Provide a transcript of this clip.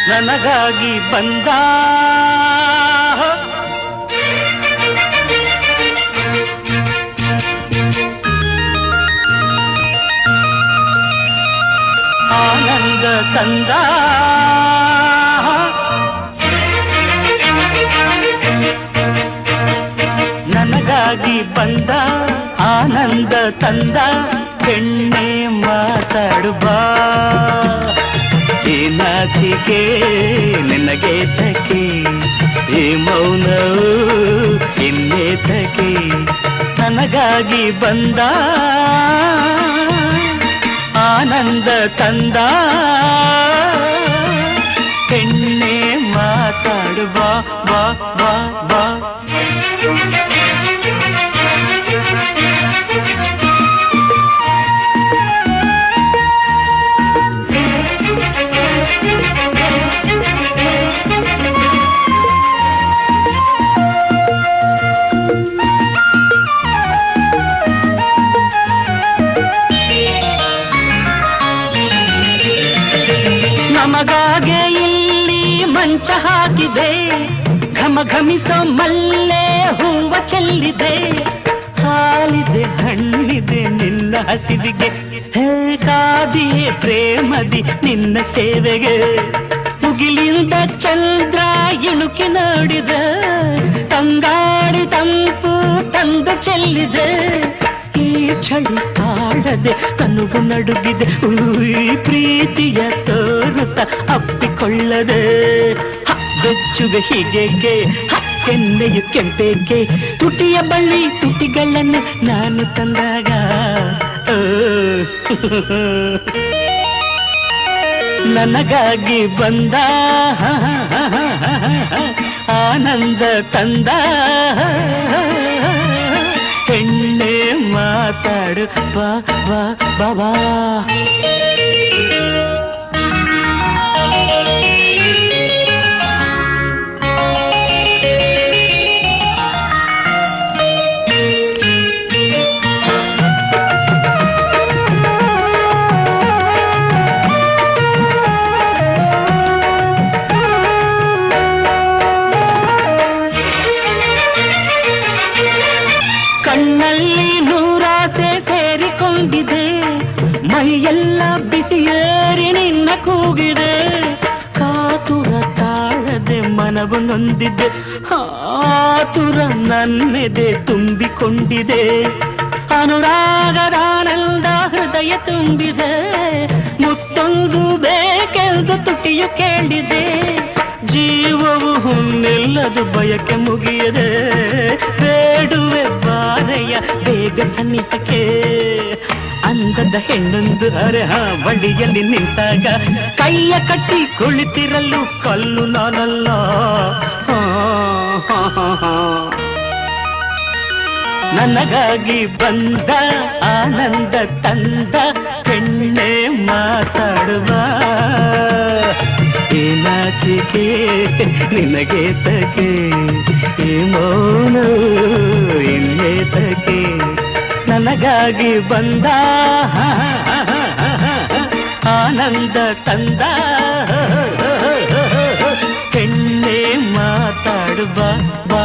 ನನಗಾಗಿ ಬಂದ ಆನಂದ ತಂದ ನನಗಾಗಿ ಬಂದ ಆನಂದ ತಂದ ಹೆಣ್ಣೆ ಮಾತಾಡುವ ಈ ನಾಚಿಕೆ ನಿನಗೇತಕ್ಕೆ ಈ ಮೌನವು ಇನ್ನೇತಕ್ಕೆ ನನಗಾಗಿ ಬಂದ ಆನಂದ ತಂದ ಹೆಣ್ಣೆ ಮಾತಾಡುವ ಬಾ ಬಾ ಬಾ ನಮಗಾಗೆ ಇಲ್ಲಿ ಮಂಚ ಹಾಕಿದೆ ಘಮ ಘಮಿಸೋ ಮಲ್ಲೆ ಹೂವ ಚೆಲ್ಲಿದೆ ಹಾಲಿದೆ ಹಣ್ಣಿದೆ ನಿನ್ನ ಹಸಿವಿಗೆ ಕಾದಿಯೇ ಪ್ರೇಮದಿ ನಿನ್ನ ಸೇವೆಗೆ ಮುಗಿಲಿಂದ ಚಂದ್ರ ಇಣುಕಿ ನೋಡಿದ ತಂಗಾಡಿ ತಂಪು ತಂದು ಚೆಲ್ಲಿದೆ ಈ ಚಳಿ ಕಾಡದೆ ತನುವು ನಡುಗಿದೆ ಈ ಪ್ರೀತಿಯ ತೋರುತ್ತ ಅಪ್ಪಿಕೊಳ್ಳದೆ ಬೆಚ್ಚುಗೆ ಹೀಗೆಗೆ ಕೆನ್ನೆಯು ಕೆಂಪೇಕೆ ತುಟಿಯ ಬಳ್ಳಿ ತುಟಿಗಳನ್ನು ನಾನು ತಂದಾಗ ನನಗಾಗಿ ಬಂದ ಆನಂದ ತಂದ ಹೆಣ್ಣೆ ಮಾತಾಡು ಬಾ ಬಾ ಬಾಬಾ ಕಣ್ಣಲ್ಲಿ ನೂರಾಸೆ ಸೇರಿಕೊಂಡಿದೆ ಮೈಯೆಲ್ಲ ಬಿಸಿಯೇರಿ ನಿನ್ನ ಕೂಗಿದೆ ಕಾತುರ ತಾಳದೆ ಮನವು ನೊಂದಿದೆ ಆತುರ ನನ್ನೆದೆ ತುಂಬಿಕೊಂಡಿದೆ ಅನುರಾಗದಾನಂದ ಹೃದಯ ತುಂಬಿದೆ ಮುತ್ತೊಂದು ಬೇಕೆಂದು ತುಟಿಯು ಕೇಳಿದೆ ಜೀವವು ಹುನ್ನೆಲ್ಲದು ಬಯಕೆ ಮುಗಿಯದೆ ಬೇಡುವೆ ಬಾರೆಯ ಬೇಗ ಸನ್ನಿಹಕ್ಕೆ ಅಂದದ ಹೆಣ್ಣೊಂದು ಅರೆಹ ಬಳಿಯಲ್ಲಿ ನಿಂತಾಗ ಕೈಯ ಕಟ್ಟಿ ಕುಳಿತಿರಲು ಕಲ್ಲು ನಾನಲ್ಲ ನನಗಾಗಿ ಬಂದ ಆನಂದ ತಂದ ಹೆಣ್ಣೆ ಮಾತಾಡುವ ಈ ನಾಚಿಕೆ ನಿನಗೇತಕ್ಕೆ ಈ ಮೌನ ಇನ್ನೇತಕ್ಕೆ ನನಗಾಗಿ ಬಂದ ಆನಂದ ತಂದ ಹೆಣ್ಣೆ ಮಾತಾಡುವ ಬಾ